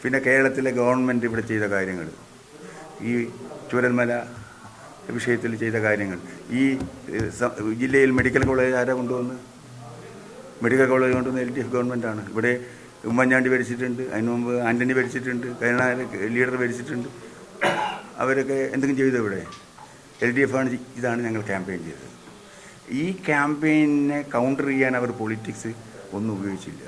പിന്നെ കേരളത്തിലെ ഗവൺമെൻറ് ഇവിടെ ചെയ്ത കാര്യങ്ങൾ, ഈ ചൂരൽമല വിഷയത്തിൽ ചെയ്ത കാര്യങ്ങൾ, ഈ ജില്ലയിൽ മെഡിക്കൽ കോളേജ് ആരാ കൊണ്ടുവന്ന്? മെഡിക്കൽ കോളേജ് കൊണ്ടുവന്ന് LDF ഗവൺമെൻറ്റാണ്. ഇവിടെ ഉമ്മൻചാണ്ടി ഭരിച്ചിട്ടുണ്ട്, അതിന് മുമ്പ് ആൻ്റണി ഭരിച്ചിട്ടുണ്ട്, കരുണാകരൻ ലീഡർ ഭരിച്ചിട്ടുണ്ട്. അവരൊക്കെ എന്തെങ്കിലും ചെയ്തു ഇവിടെ? LDF ആണ്. ഇതാണ് ഞങ്ങൾ ക്യാമ്പയിൻ ചെയ്തത്. ഈ ക്യാമ്പയിനെ കൗണ്ടർ ചെയ്യാൻ അവർ പൊളിറ്റിക്സ് ഒന്നും ഉപയോഗിച്ചില്ല.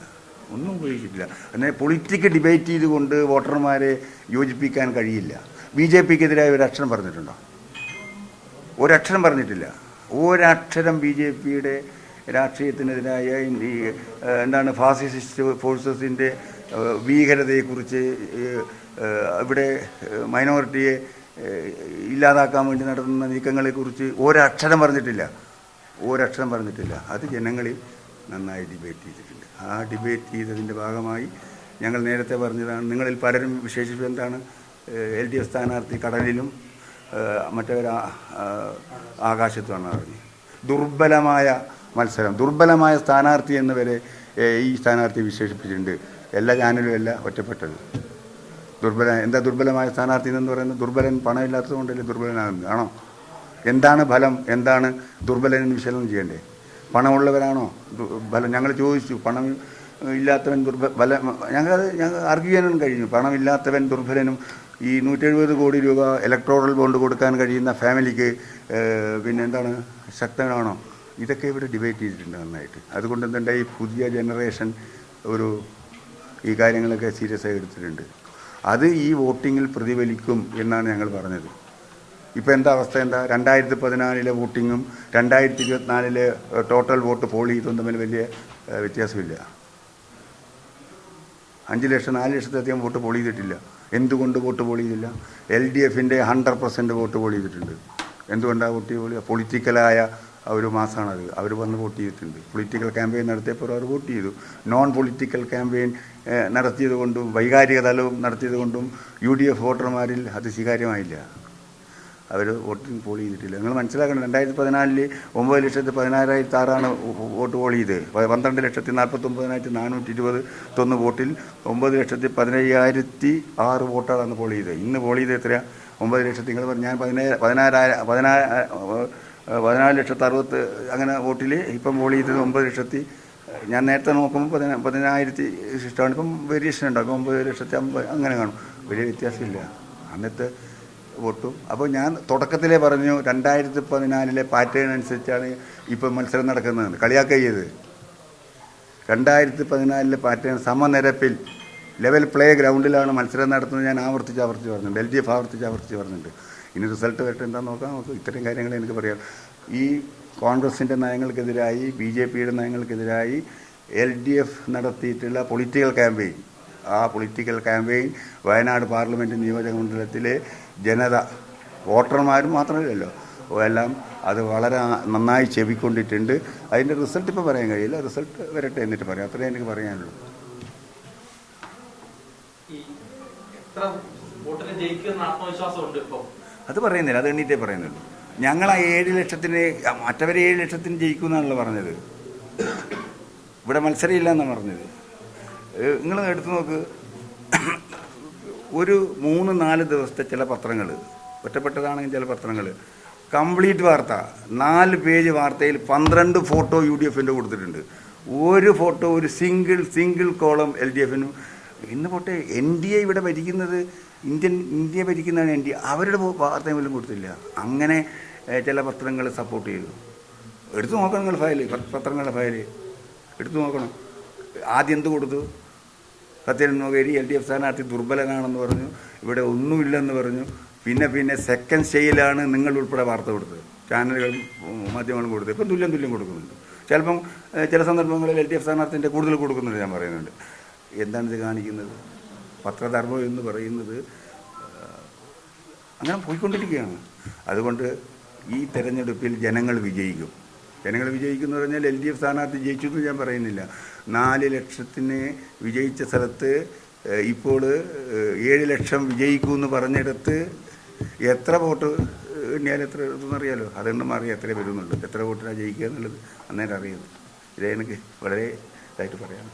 എന്നാൽ പൊളിറ്റിക്ക് ഡിബേറ്റ് ചെയ്തുകൊണ്ട് വോട്ടർമാരെ യോജിപ്പിക്കാൻ കഴിയില്ല. BJPക്കെതിരായ ഒരക്ഷരം പറഞ്ഞിട്ടുണ്ടോ? ഒരക്ഷരം പറഞ്ഞിട്ടില്ല. ഒരക്ഷരം BJPയുടെ രാഷ്ട്രീയത്തിനെതിരായ എന്താണ് ഫാസിസ്റ്റ് ഫോഴ്സസിൻ്റെ ഭീകരതയെക്കുറിച്ച്, ഇവിടെ മൈനോറിറ്റിയെ ഇല്ലാതാക്കാൻ വേണ്ടി നടത്തുന്ന നീക്കങ്ങളെക്കുറിച്ച് ഒരക്ഷരം പറഞ്ഞിട്ടില്ല. അത് ജനങ്ങളിൽ നന്നായി ഡിബേറ്റ് ചെയ്തിട്ടുണ്ട്. ആ ഡിബേറ്റ് ചെയ്തതിൻ്റെ ഭാഗമായി ഞങ്ങൾ നേരത്തെ പറഞ്ഞതാണ്, നിങ്ങളിൽ പലരും വിശേഷിച്ചും എന്താണ് LDF സ്ഥാനാർത്ഥി കടലിലും മറ്റവർ ആകാശത്തുമാണ് പറഞ്ഞു. ദുർബലമായ മത്സരം, ദുർബലമായ സ്ഥാനാർത്ഥി എന്ന് വരെ ഈ സ്ഥാനാർത്ഥി വിശേഷിപ്പിച്ചിട്ടുണ്ട്. എല്ലാ ചാനലും അല്ല ഒറ്റപ്പെട്ടത്. എന്താ ദുർബലമായ സ്ഥാനാർത്ഥി എന്ന് പറയുന്നത്? ദുർബലൻ പണമില്ലാത്തത് കൊണ്ടല്ലേ ദുർബലനാകുന്നത്? ആണോ? എന്താണ് ഫലം, എന്താണ് ദുർബലനെന്ന് വിശകലനം ചെയ്യണ്ടേ? പണമുള്ളവരാണോ ബലം? ഞങ്ങൾ ചോദിച്ചു, പണം ഇല്ലാത്തവൻ ഞങ്ങൾ ആർഗ്യൂ ചെയ്യാനും കഴിഞ്ഞു. പണമില്ലാത്തവൻ ദുർബലനും ഈ 170 കോടി രൂപ ഇലക്ട്രോറൽ ബോണ്ട് കൊടുക്കാൻ കഴിയുന്ന ഫാമിലിക്ക് പിന്നെ എന്താണ് ശക്തനാണോ? ഇതൊക്കെ ഇവിടെ ഡിബേറ്റ് ചെയ്തിട്ടുണ്ട് നന്നായിട്ട്. അതുകൊണ്ട് എന്തുണ്ട്, ഈ പുതിയ ജനറേഷൻ ഈ കാര്യങ്ങളൊക്കെ സീരിയസ് ആയി എടുത്തിട്ടുണ്ട്. അത് ഈ വോട്ടിങ്ങിൽ പ്രതിഫലിക്കും എന്നാണ് ഞങ്ങൾ പറഞ്ഞത്. ഇപ്പോൾ എന്താ അവസ്ഥ? 2014 വോട്ടിങ്ങും 2024 ടോട്ടൽ വോട്ട് പോൾ ചെയ്തും തമ്മിൽ വലിയ വ്യത്യാസമില്ല. 5 ലക്ഷം 4 ലക്ഷത്തിലധികം വോട്ട് പോൾ ചെയ്തിട്ടില്ല. എന്തുകൊണ്ട് വോട്ട് പോൾ ചെയ്തില്ല? LDFൻ്റെ 100% വോട്ട് പോൾ ചെയ്തിട്ടുണ്ട്. എന്തുകൊണ്ടാണ് വോട്ട് ചെയ്യുക? പൊളിറ്റിക്കലായ ഒരു മാസമാണത്. അവർ വന്ന് വോട്ട് ചെയ്തിട്ടുണ്ട്. പൊളിറ്റിക്കൽ ക്യാമ്പയിൻ നടത്തിയപ്പോൾ അവർ വോട്ട് ചെയ്തു. നോൺ പൊളിറ്റിക്കൽ ക്യാമ്പയിൻ നടത്തിയതുകൊണ്ടും വൈകാരിക തലവും നടത്തിയതുകൊണ്ടും UDF വോട്ടർമാരിൽ അത് സ്വീകാര്യമായില്ല. അവർ വോട്ടിംഗ് പോൾ ചെയ്തിട്ടില്ല. നിങ്ങൾ മനസ്സിലാക്കണം, 2014 9,16,006 വോട്ട് പോൾ ചെയ്ത് 12,49,420 വോട്ടിൽ 9,15,006 വോട്ടാണ് പോൾ ചെയ്തത്. ഇന്ന് പോൾ ചെയ്ത് എത്രയാണ്? 9 ലക്ഷത്തി. നിങ്ങൾ ഞാൻ 14,60,000 അങ്ങനെ വോട്ടിൽ ഇപ്പം പോൾ ചെയ്തത് 9 ലക്ഷത്തി. ഞാൻ നേരത്തെ നോക്കുമ്പോൾ 10,000 ഇഷ്ടമാണ്. ഇപ്പം വേരിയേഷൻ ഉണ്ടാകും. 9,50,000 അങ്ങനെ കാണും. വലിയ വ്യത്യാസമില്ല അന്നത്തെ വോട്ടും. അപ്പോൾ ഞാൻ തുടക്കത്തിലേ പറഞ്ഞു 2014 പാറ്റേൺ അനുസരിച്ചാണ് ഇപ്പം മത്സരം നടക്കുന്നത്. കളിയാക്കുക ചെയ്ത് 2014 പാറ്റേൺ സമനിരപ്പിൽ ലെവൽ പ്ലേ ഗ്രൗണ്ടിലാണ് മത്സരം നടത്തുന്നത്. ഞാൻ ആവർത്തിച്ച് പറഞ്ഞിട്ടുണ്ട്. LDF ആവർത്തിച്ച് പറഞ്ഞിട്ടുണ്ട്. ഇനി റിസൾട്ട് വരട്ടെ, എന്താണെന്ന് നോക്കാം. ഇത്തരം കാര്യങ്ങൾ എനിക്ക് പറയാം. ഈ കോൺഗ്രസിൻ്റെ നയങ്ങൾക്കെതിരായി, BJPയുടെ നയങ്ങൾക്കെതിരായി LDF നടത്തിയിട്ടുള്ള പൊളിറ്റിക്കൽ ക്യാമ്പയിൻ, ആ പൊളിറ്റിക്കൽ ക്യാമ്പയിൻ വയനാട് പാർലമെൻറ്റ് നിയോജക മണ്ഡലത്തിലെ ജനത, വോട്ടർമാരും മാത്രമല്ലല്ലോ, എല്ലാം അത് വളരെ നന്നായി ചെവിക്കൊണ്ടിട്ടുണ്ട്. അതിൻ്റെ റിസൾട്ട് ഇപ്പോൾ പറയാൻ കഴിയില്ല. റിസൾട്ട് വരട്ടെ എന്നിട്ട് പറയാം. അത്രേ എനിക്ക് പറയാനുള്ളൂ. അത് പറയുന്നില്ല, അത് എണ്ണീറ്റേ പറയുന്നുള്ളൂ. ഞങ്ങൾ ആ 7 ലക്ഷത്തിന്, മറ്റവർ 7 ലക്ഷത്തിന് ജയിക്കുമെന്നാണല്ലോ പറഞ്ഞത്. ഇവിടെ മത്സരമില്ല എന്നാണ് പറഞ്ഞത്. നിങ്ങൾ എടുത്തു നോക്ക്, ഒരു 3-4 ദിവസത്തെ ചില പത്രങ്ങൾ, ഒറ്റപ്പെട്ടതാണെങ്കിൽ ചില പത്രങ്ങൾ, കംപ്ലീറ്റ് വാർത്ത 4 പേജ് വാർത്തയിൽ 12 ഫോട്ടോ UDFൻ്റെ കൊടുത്തിട്ടുണ്ട്. ഒരു ഫോട്ടോ, ഒരു സിംഗിൾ കോളം LDFനും. ഇന്ന് പോട്ടെ, NDA ഇവിടെ ഭരിക്കുന്നത്, ഇന്ത്യ ഭരിക്കുന്നതാണ് NDA. അവരുടെ വാർത്ത പോലും കൊടുത്തില്ല. അങ്ങനെ ചില പത്രങ്ങൾ സപ്പോർട്ട് ചെയ്തു. എടുത്തു നോക്കണം നിങ്ങൾ ഫയൽ, പത്രങ്ങളുടെ ഫയൽ എടുത്തു നോക്കണം. ആദ്യം എന്ത് കൊടുത്തു? സത്യനോകേരി LDF സ്ഥാനാർത്ഥി ദുർബലനാണെന്ന് പറഞ്ഞു, ഇവിടെ ഒന്നുമില്ലെന്ന് പറഞ്ഞു. പിന്നെ സെക്കൻഡ് സ്റ്റേജിലാണ് നിങ്ങൾ ഉൾപ്പെടെ വാർത്ത കൊടുത്തത്, ചാനലുകളും മാധ്യമങ്ങളും കൊടുത്തത്. ഇപ്പം തുല്യം കൊടുക്കുന്നുണ്ട്. ചിലപ്പം ചില സന്ദർഭങ്ങളിൽ LDF സ്ഥാനാർത്ഥിൻ്റെ കൂടുതൽ കൊടുക്കുന്നുണ്ട്, ഞാൻ പറയുന്നുണ്ട്. എന്താണിത് കാണിക്കുന്നത്? പത്രധർമ്മം എന്ന് പറയുന്നത് അങ്ങനെ പോയിക്കൊണ്ടിരിക്കുകയാണ്. അതുകൊണ്ട് ഈ തെരഞ്ഞെടുപ്പിൽ ജനങ്ങൾ വിജയിക്കും എന്ന് പറഞ്ഞാൽ LDF സ്ഥാനാർത്ഥി ജയിച്ചു എന്ന് ഞാൻ പറയുന്നില്ല. 4 ലക്ഷത്തിന് വിജയിച്ച സ്ഥലത്ത് ഇപ്പോൾ 7 ലക്ഷം വിജയിക്കുമെന്ന് പറഞ്ഞിടത്ത് എത്ര വോട്ട് എണ്ണിയാൽ എത്ര ഇതെന്നറിയാലോ. അതെണ്ണം അറിയാം എത്ര വരുന്നുള്ളൂ, എത്ര വോട്ടിനാണ് ജയിക്കുക എന്നുള്ളത് അന്നേരം അറിയുന്നു. ഇതേ എനിക്ക് വളരെ ഇതായിട്ട് പറയാം.